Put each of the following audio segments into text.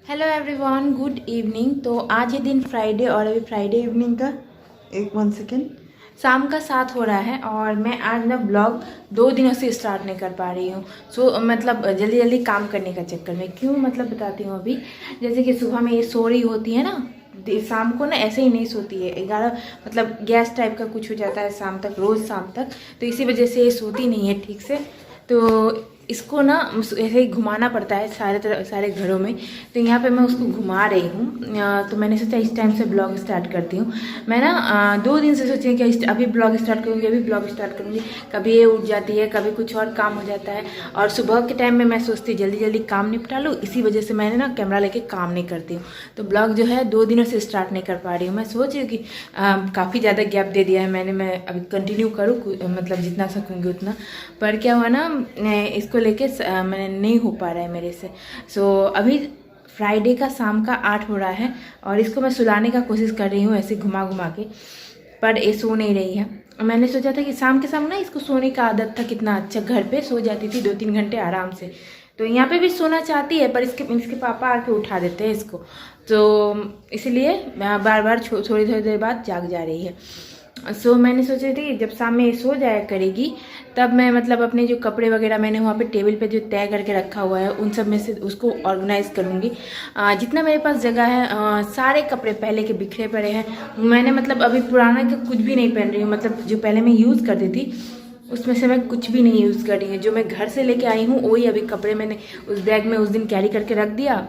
Hello everyone, good evening. तो आज ये दिन फ्राइडे और अभी फ्राइडे इवनिंग का 1 सेकेंड शाम का 7 हो रहा है और मैं आज ना ब्लॉग 2 दिनों से स्टार्ट नहीं कर पा रही हूँ। मतलब जल्दी जल्दी काम करने का चक्कर में क्यों मतलब बताती हूँ। अभी जैसे कि सुबह में ये सो रही होती है ना, शाम को ना ऐसे ही नहीं सोती है। 11 मतलब गैस टाइप का कुछ हो जाता है शाम तक, रोज़ शाम तक। तो इसी वजह से ये सोती नहीं है ठीक से। तो इसको ना ऐसे ही घुमाना पड़ता है सारे घरों में। तो यहाँ पे मैं उसको घुमा रही हूँ। तो मैंने सोचा इस टाइम से ब्लॉग स्टार्ट करती हूँ। मैं ना 2 दिन से सोची कि अभी ब्लॉग स्टार्ट करूँगी, अभी ब्लॉग स्टार्ट करूँगी। कभी ये उठ जाती है, कभी कुछ और काम हो जाता है। और सुबह के टाइम में मैं सोचती जल्दी जल्दी काम निपटा लूँ, इसी वजह से मैंने ना कैमरा लेके काम नहीं करती हूँ। तो ब्लॉग जो है 2 दिनों से स्टार्ट नहीं कर पा रही हूँ। मैं सोच रही हूँ कि काफ़ी ज़्यादा गैप दे दिया है मैंने, मैं अभी कंटिन्यू करूँ मतलब जितना सकूँगी उतना। पर क्या हुआ ना, इसको लेके मैंने नहीं हो पा रहा है मेरे से। अभी फ्राइडे का शाम का 8 हो रहा है और इसको मैं सुलाने का कोशिश कर रही हूँ ऐसे घुमा घुमा के, पर ये सो नहीं रही है। मैंने सोचा था कि शाम के शाम ना इसको सोने का आदत था, कितना अच्छा घर पे सो जाती थी 2-3 घंटे आराम से। तो यहाँ पे भी सोना चाहती है पर इसके पापा आके उठा देते हैं इसको। तो इसलिए बार बार थोड़ी थोड़ी देर बाद जाग जा रही है। मैंने सोची थी जब शाम में सो जाया करेगी तब मैं मतलब अपने जो कपड़े वगैरह मैंने वहाँ पे टेबल पे जो तय करके रखा हुआ है उन सब में से उसको ऑर्गेनाइज करूँगी। जितना मेरे पास जगह है सारे कपड़े पहले के बिखरे पड़े हैं। मैंने मतलब अभी पुराना का कुछ भी नहीं पहन रही हूँ, मतलब जो पहले मैं यूज़ करती थी उसमें से मैं कुछ भी नहीं यूज़ कर रही हूँ। जो मैं घर से लेके आई हूँ वही अभी कपड़े मैंने उस बैग में उस दिन कैरी करके रख दिया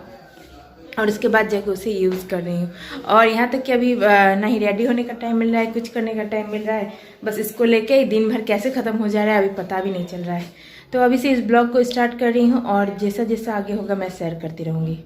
और उसके बाद जाके उसे यूज़ कर रही हूँ। और यहाँ तक कि अभी ना ही रेडी होने का टाइम मिल रहा है, कुछ करने का टाइम मिल रहा है। बस इसको लेके ही दिन भर कैसे ख़त्म हो जा रहा है अभी पता भी नहीं चल रहा है। तो अभी से इस ब्लॉग को स्टार्ट कर रही हूँ और जैसा जैसा आगे होगा मैं शेयर करती रहूँगी।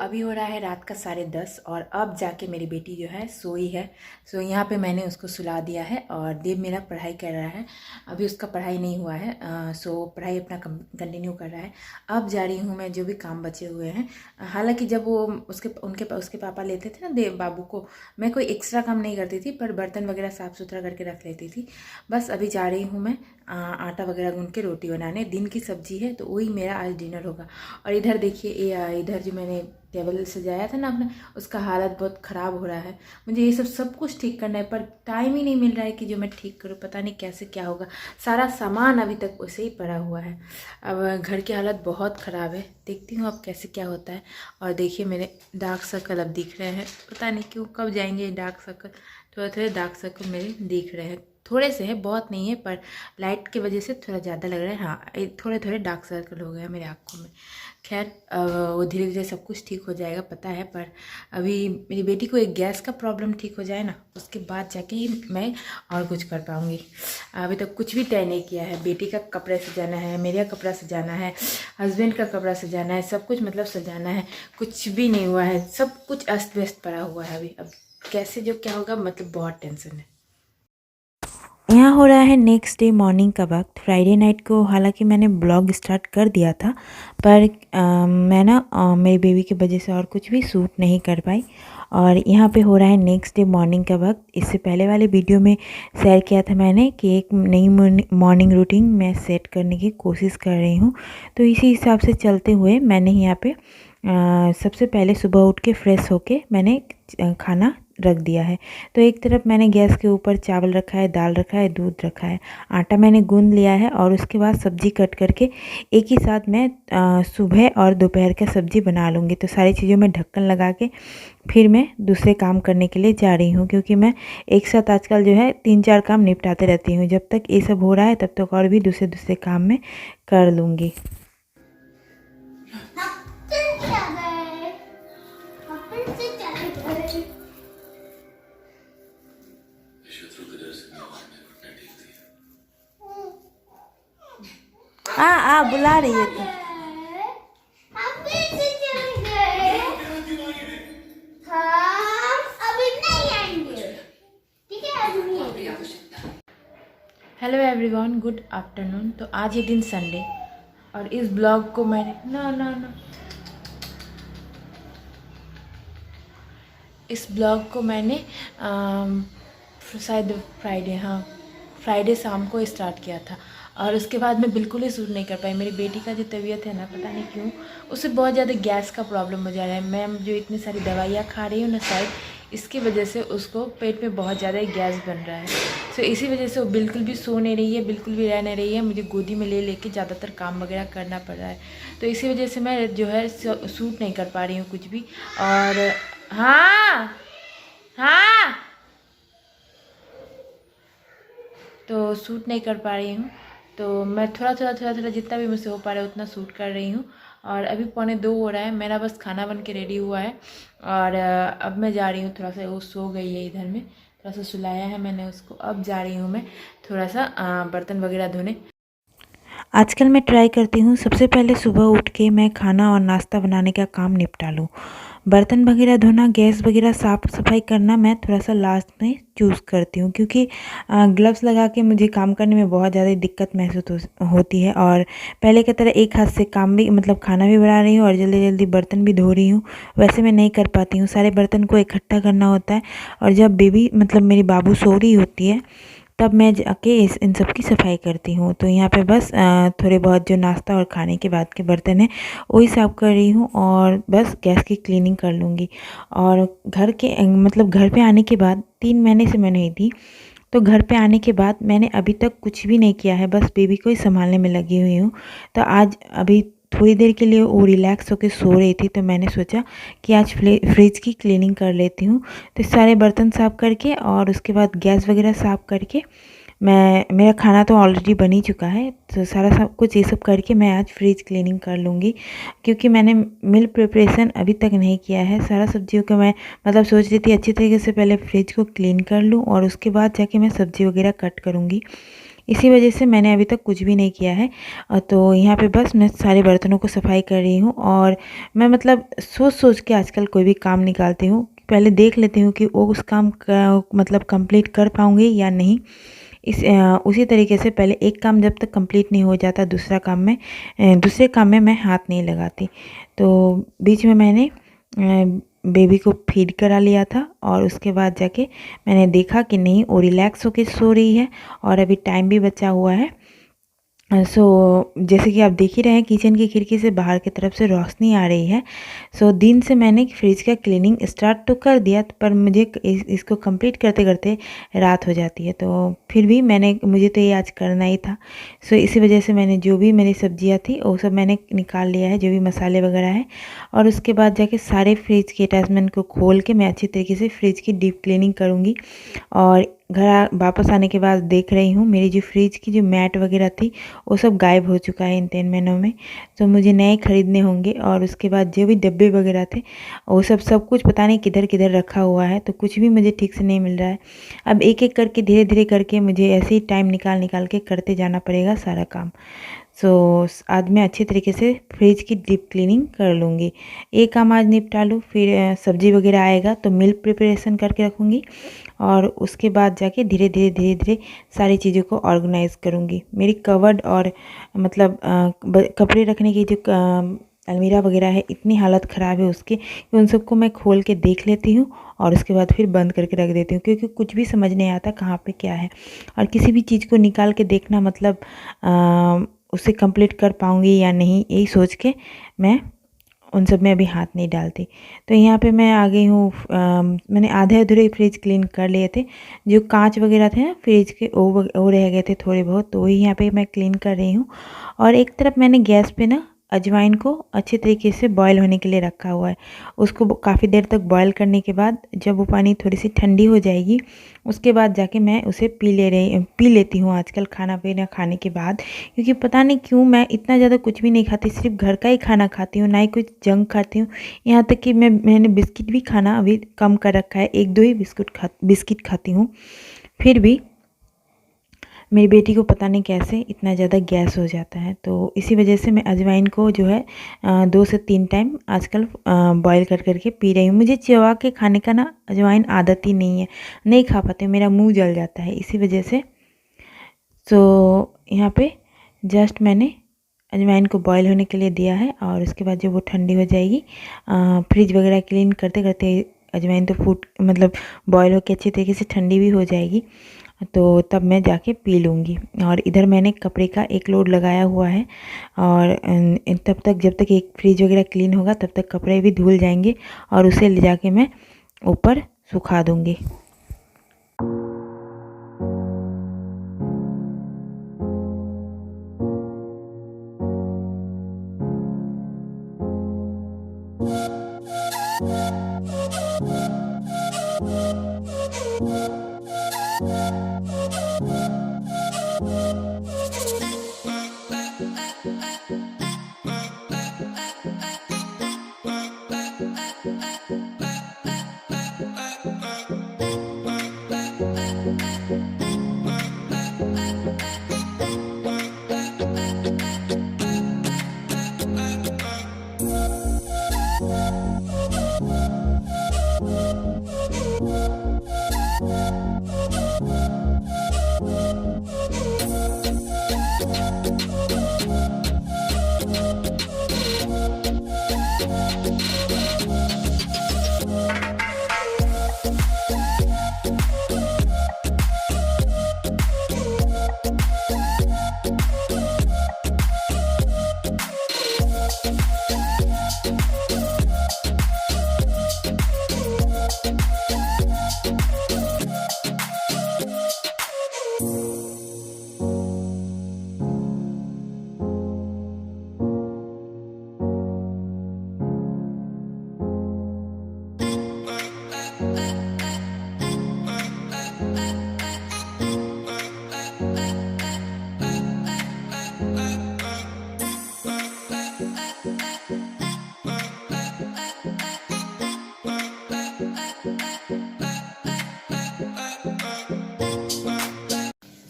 अभी हो रहा है रात का 10:30 और अब जाके मेरी बेटी जो है सोई है। यहाँ पे मैंने उसको सुला दिया है और देव मेरा पढ़ाई कर रहा है। अभी उसका पढ़ाई नहीं हुआ है, पढ़ाई अपना कंटिन्यू कर रहा है। अब जा रही हूँ मैं जो भी काम बचे हुए हैं। हालांकि जब वो उसके पापा लेते थे ना देव बाबू को, मैं कोई एक्स्ट्रा काम नहीं करती थी पर बर्तन वगैरह साफ़ सुथरा करके रख लेती थी। बस अभी जा रही हूँ मैं आटा वगैरह गूँध के रोटी बनाने। दिन की सब्जी है तो वही मेरा आज डिनर होगा। और इधर देखिए इधर जो मैंने टेबल सजाया था ना अपना, उसका हालत बहुत ख़राब हो रहा है। मुझे ये सब कुछ ठीक करना है पर टाइम ही नहीं मिल रहा है कि जो मैं ठीक करूँ। पता नहीं कैसे क्या होगा, सारा सामान अभी तक वैसे ही पड़ा हुआ है। अब घर की हालत बहुत ख़राब है, देखती हूँ अब कैसे क्या होता है। और देखिए मेरे डार्क सर्कल अब दिख रहे हैं, पता नहीं क्यों कब जाएंगे डार्क सर्कल। थोड़े थोड़े डार्क सर्कल मेरे दिख रहे हैं, थोड़े से है बहुत नहीं है पर लाइट की वजह से थोड़ा ज़्यादा लग रहा है। हाँ थोड़े थोड़े डार्क सर्कल हो गया मेरे आँखों में। खैर वो धीरे धीरे सब कुछ ठीक हो जाएगा पता है। पर अभी मेरी बेटी को एक गैस का प्रॉब्लम ठीक हो जाए ना, उसके बाद जाके ही मैं और कुछ कर पाऊँगी। अभी तक कुछ भी तय नहीं किया है। बेटी का कपड़ा सजाना है, मेरा कपड़ा सजाना है, हस्बैंड का कपड़ा सजाना है, सब कुछ मतलब सजाना है। कुछ भी नहीं हुआ है, सब कुछ अस्त व्यस्त पड़ा हुआ है अभी। अब कैसे जो क्या होगा मतलब बहुत टेंशन है। यहाँ हो रहा है नेक्स्ट डे मॉर्निंग का वक्त, फ्राइडे नाइट को। हालांकि मैंने ब्लॉग स्टार्ट कर दिया था पर मैं ना मेरी बेबी की वजह से और कुछ भी शूट नहीं कर पाई। और यहाँ पे हो रहा है नेक्स्ट डे मॉर्निंग का वक्त। इससे पहले वाले वीडियो में शेयर किया था मैंने कि एक नई मॉर्निंग रूटीन मैं सेट करने की कोशिश कर रही हूँ। तो इसी हिसाब से चलते हुए मैंने यहाँ पे सबसे पहले सुबह उठ के फ्रेश होके मैंने खाना रख दिया है। तो एक तरफ मैंने गैस के ऊपर चावल रखा है, दाल रखा है, दूध रखा है, आटा मैंने गूंद लिया है और उसके बाद सब्ज़ी कट करके एक ही साथ मैं सुबह और दोपहर का सब्ज़ी बना लूँगी। तो सारी चीज़ों में ढक्कन लगा के फिर मैं दूसरे काम करने के लिए जा रही हूँ, क्योंकि मैं एक साथ आजकल जो है 3-4 काम निपटाते रहती हूँ। जब तक ये सब हो रहा है तब तक और भी दूसरे दूसरे काम मैं कर लूँगी। बुला रही है तो हेलो एवरीवन, गुड आफ्टरनून। तो आज ये दिन संडे और इस ब्लॉग को मैंने इस ब्लॉग को मैंने शायद फ्राइडे शाम को स्टार्ट किया था। और उसके बाद मैं बिल्कुल ही सूट नहीं कर पाई। मेरी बेटी का जो तबीयत है ना, पता नहीं क्यों उससे बहुत ज़्यादा गैस का प्रॉब्लम हो जा रहा है। मैं जो इतनी सारी दवाइयाँ खा रही हूँ ना, शायद इसकी वजह से उसको पेट में बहुत ज़्यादा गैस बन रहा है। सो इसी वजह से वो बिल्कुल भी सो नहीं रही है, बिल्कुल भी रह नहीं रही है। मुझे गोदी में ले लेके ज़्यादातर काम वगैरह करना पड़ रहा है। तो इसी वजह से मैं जो है सूट नहीं कर पा रही हूँ कुछ भी। और हाँ हाँ, तो सूट नहीं कर पा रही हूँ। तो मैं थोड़ा जितना भी मुझसे हो पा रहा है उतना सूट कर रही हूँ। और अभी 1:45 हो रहा है, मेरा बस खाना बन के रेडी हुआ है। और अब मैं जा रही हूँ, थोड़ा सा वो सो गई है इधर में, थोड़ा सा सुलाया है मैंने उसको। अब जा रही हूँ मैं थोड़ा सा बर्तन वगैरह धोने। आजकल मैं ट्राई करती हूँ सबसे पहले सुबह उठ के मैं खाना और नाश्ता बनाने का काम निपटा लूँ। बर्तन वगैरह धोना, गैस वगैरह साफ़ सफाई करना मैं थोड़ा सा लास्ट में चूज़ करती हूँ, क्योंकि ग्लव्स लगा के मुझे काम करने में बहुत ज़्यादा दिक्कत महसूस होती है। और पहले की तरह एक हाथ से काम भी, मतलब खाना भी बना रही हूँ और जल्दी जल्दी बर्तन भी धो रही हूँ, वैसे मैं नहीं कर पाती हूँ। सारे बर्तन को इकट्ठा करना होता है। और जब बेबी, मतलब मेरी बाबू सो रही होती है, तब मैं जाके इन सब की सफाई करती हूँ। तो यहाँ पे बस थोड़े बहुत जो नाश्ता और खाने के बाद के बर्तन हैं वही साफ़ कर रही हूँ, और बस गैस की क्लीनिंग कर लूँगी। और घर के, मतलब घर पे आने के बाद 3 महीने से मैं नहीं थी, तो घर पे आने के बाद मैंने अभी तक कुछ भी नहीं किया है, बस बेबी को ही संभालने में लगी हुई हूँ। तो आज अभी थोड़ी देर के लिए वो रिलैक्स होकर सो रही थी, तो मैंने सोचा कि आज फ्रिज की क्लीनिंग कर लेती हूँ। तो सारे बर्तन साफ़ करके और उसके बाद गैस वगैरह साफ़ करके, मेरा खाना तो ऑलरेडी बन ही चुका है, तो सारा सब कुछ ये सब करके मैं आज फ्रिज क्लीनिंग कर लूँगी। क्योंकि मैंने मील प्रिपरेशन अभी तक नहीं किया है। सारा सब्जियों का मैं, मतलब सोच रही थी अच्छी तरीके से पहले फ्रिज को क्लीन कर लूँ और उसके बाद जाके मैं सब्ज़ी वगैरह कट करूँगी। इसी वजह से मैंने अभी तक कुछ भी नहीं किया है। तो यहाँ पे बस मैं सारे बर्तनों को सफाई कर रही हूँ। और मैं, मतलब सोच के आजकल कोई भी काम निकालती हूँ, पहले देख लेती हूँ कि वो उस काम का मतलब कंप्लीट कर पाऊँगी या नहीं। उसी तरीके से पहले एक काम जब तक कंप्लीट नहीं हो जाता, दूसरे काम में मैं हाथ नहीं लगाती। तो बीच में मैंने बेबी को फीड करा लिया था, और उसके बाद जाके मैंने देखा कि नहीं, वो रिलैक्स होकर सो रही है और अभी टाइम भी बचा हुआ है। जैसे कि आप देख ही रहे हैं, किचन की खिड़की से बाहर की तरफ से रोशनी आ रही है। दिन से मैंने फ्रिज का क्लीनिंग स्टार्ट तो कर दिया, पर मुझे इसको कंप्लीट करते करते रात हो जाती है। तो फिर भी मुझे तो ये आज करना ही था। इसी वजह से मैंने जो भी मेरी सब्जियां थी वो सब मैंने निकाल लिया है, जो भी मसाले वगैरह है। और उसके बाद जाके सारे फ्रिज के अटैचमेंट को खोल के मैं अच्छी तरीके से फ्रिज की डीप क्लीनिंग करूँगी। और घर वापस आने के बाद देख रही हूँ मेरी जो फ्रिज की जो मैट वगैरह थी वो सब गायब हो चुका है इन 3 महीनों में। तो मुझे नए खरीदने होंगे। और उसके बाद जो भी डब्बे वगैरह थे वो सब कुछ पता नहीं किधर किधर रखा हुआ है, तो कुछ भी मुझे ठीक से नहीं मिल रहा है। अब एक एक करके, धीरे धीरे करके मुझे ऐसे ही टाइम निकाल के करते जाना पड़ेगा सारा काम। आज मैं अच्छी तरीके से फ्रिज की डीप क्लीनिंग कर लूँगी। एक काम आज निपटा लूँ, फिर सब्ज़ी वगैरह आएगा तो मिल्क प्रिपरेशन करके रखूँगी। और उसके बाद जाके धीरे धीरे सारी चीज़ों को ऑर्गेनाइज़ करूँगी। मेरी कवर्ड और, मतलब कपड़े रखने की जो अलमीरा वगैरह है, इतनी हालत ख़राब है उसकी कि उन सबको मैं खोल के देख लेती हूँ और उसके बाद फिर बंद करके रख देती हूँ, क्योंकि कुछ भी समझ नहीं आता कहाँ पे क्या है। और किसी भी चीज़ को निकाल के देखना, मतलब उसे कंप्लीट कर पाऊँगी या नहीं, यही सोच के मैं उन सब में अभी हाथ नहीं डालती। तो यहाँ पे मैं आ गई हूँ। मैंने आधे अधूरे फ्रिज क्लीन कर लिए थे, जो कांच वगैरह थे ना फ्रिज के, वो रह गए थे थोड़े बहुत, तो वही यहाँ पे मैं क्लीन कर रही हूँ। और एक तरफ मैंने गैस पे ना अजवाइन को अच्छे तरीके से बॉयल होने के लिए रखा हुआ है। उसको काफ़ी देर तक बॉयल करने के बाद जब वो पानी थोड़ी सी ठंडी हो जाएगी, उसके बाद जाके मैं उसे पी लेती हूँ आजकल खाना पीना खाने के बाद। क्योंकि पता नहीं क्यों मैं इतना ज़्यादा कुछ भी नहीं खाती, सिर्फ घर का ही खाना खाती हूँ, ना ही कुछ जंक खाती हूँ। यहाँ तक कि मैंने बिस्किट भी खाना अभी कम कर रखा है, 1-2 ही बिस्किट खाती हूँ। फिर भी मेरी बेटी को पता नहीं कैसे इतना ज़्यादा गैस हो जाता है, तो इसी वजह से मैं अजवाइन को जो है 2 से 3 टाइम आजकल बॉईल करके पी रही हूँ। मुझे चबा के खाने का ना अजवाइन आदत ही नहीं है, नहीं खा पाते, मेरा मुंह जल जाता है इसी वजह से। यहाँ पे जस्ट मैंने अजवाइन को बॉईल होने के लिए दिया है, और उसके बाद जब वो ठंडी हो जाएगी, फ्रिज वगैरह क्लीन करते करते अजवाइन तो मतलब बॉईल होकर अच्छी तरीके से ठंडी भी हो जाएगी। तो तब मैं जाके पी लूँगी। और इधर मैंने कपड़े का एक लोड लगाया हुआ है और तब तक जब तक एक फ्रिज वगैरह क्लीन होगा तब तक कपड़े भी धुल जाएंगे और उसे ले जाके मैं ऊपर सुखा दूँगी।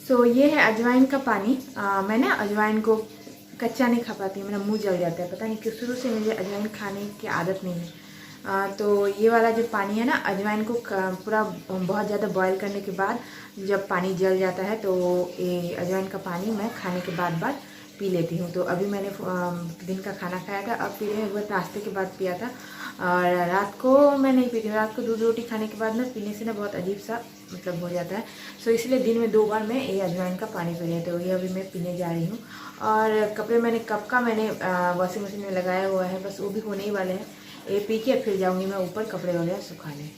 तो ये है अजवाइन का पानी। मैं ना अजवाइन को कच्चा नहीं खा पाती हूँ, मेरा मुंह जल जाता है। पता नहीं क्यों शुरू से मुझे अजवाइन खाने की आदत नहीं है। तो ये वाला जो पानी है ना, अजवाइन को पूरा बहुत ज़्यादा बॉयल करने के बाद जब पानी जल जाता है तो ये अजवाइन का पानी मैं खाने के बाद पी लेती हूँ। तो अभी मैंने दिन का खाना खाया था, अब पी रही हूँ। नाश्ते के बाद पिया था और रात को मैं नहीं पीती हूँ। रात को दूध रोटी खाने के बाद ना पीने से ना बहुत अजीब सा मतलब हो जाता है। सो इसलिए दिन में 2 बार मैं ये अजवाइन का पानी पी रही हूँ। तो ये अभी मैं पीने जा रही हूँ। और कपड़े मैंने कब का मैंने वॉशिंग मशीन में लगाया हुआ है, बस वो भी होने ही वाले हैं। ये पी के फिर जाऊँगी मैं ऊपर कपड़े वगैरह सुखाने।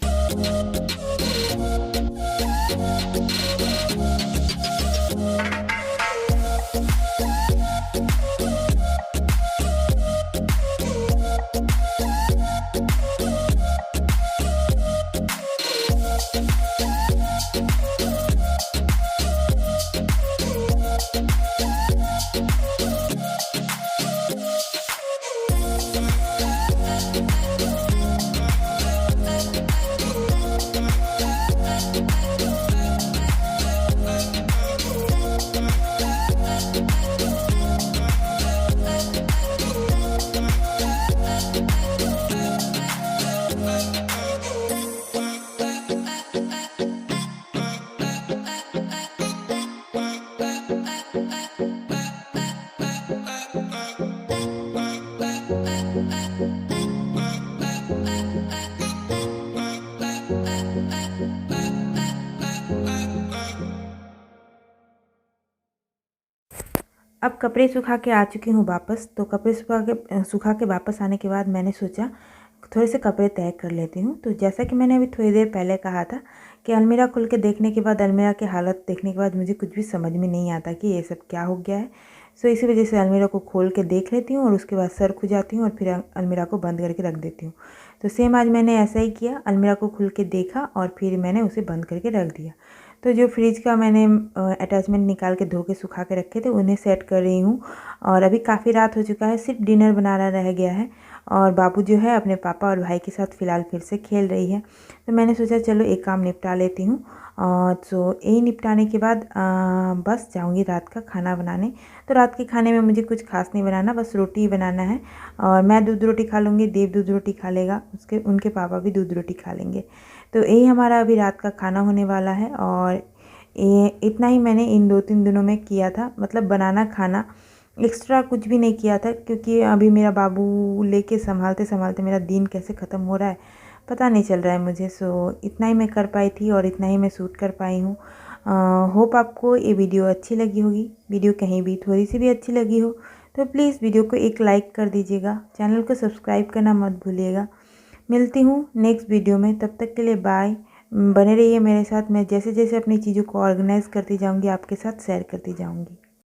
अब कपड़े सुखा के आ चुकी हूँ वापस। तो कपड़े सुखा के वापस आने के बाद मैंने सोचा थोड़े से कपड़े तय कर लेती हूँ। तो जैसा कि मैंने अभी थोड़ी देर पहले कहा था कि अलमीरा खोल के देखने के बाद, अलमीरा की हालत देखने के बाद मुझे कुछ भी समझ में नहीं आता कि ये सब क्या हो गया है। सो इसी वजह से अलमीरा को खोल के देख लेती हूँ और उसके बाद सर खुल जाती हूँ और फिर अलमीरा को बंद करके रख देती हूँ। तो सेम आज मैंने ऐसा ही किया, अलमीरा को खुल के देखा और फिर मैंने उसे बंद करके रख दिया। तो जो फ्रिज का मैंने अटैचमेंट निकाल के धो के सुखा के रखे थे उन्हें सेट कर रही हूँ। और अभी काफ़ी रात हो चुका है, सिर्फ डिनर बनाना रह गया है। और बाबू जो है अपने पापा और भाई के साथ फ़िलहाल फिर से खेल रही है। तो मैंने सोचा चलो एक काम निपटा लेती हूँ। और तो यही निपटाने के बाद बस जाऊँगी रात का खाना बनाने। तो रात के खाने में मुझे कुछ खास नहीं बनाना, बस रोटी ही बनाना है। और मैं दूध रोटी खा लूँगी, देव दूध रोटी खा लेगा, उनके पापा भी दूध रोटी खा लेंगे। तो यही हमारा अभी रात का खाना होने वाला है। और ये इतना ही मैंने इन 2-3 दिनों में किया था, मतलब बनाना खाना, एक्स्ट्रा कुछ भी नहीं किया था। क्योंकि अभी मेरा बाबू लेके संभालते संभालते मेरा दिन कैसे ख़त्म हो रहा है पता नहीं चल रहा है मुझे। सो इतना ही मैं कर पाई थी और इतना ही मैं शूट कर पाई हूँ। होप आपको ये वीडियो अच्छी लगी होगी। वीडियो कहीं भी थोड़ी सी भी अच्छी लगी हो तो प्लीज़ वीडियो को एक लाइक कर दीजिएगा, चैनल को सब्सक्राइब करना मत भूलिएगा। मिलती हूँ नेक्स्ट वीडियो में, तब तक के लिए बाय। बने रहिए मेरे साथ, मैं जैसे जैसे अपनी चीज़ों को ऑर्गेनाइज़ करती जाऊँगी आपके साथ शेयर करती जाऊँगी।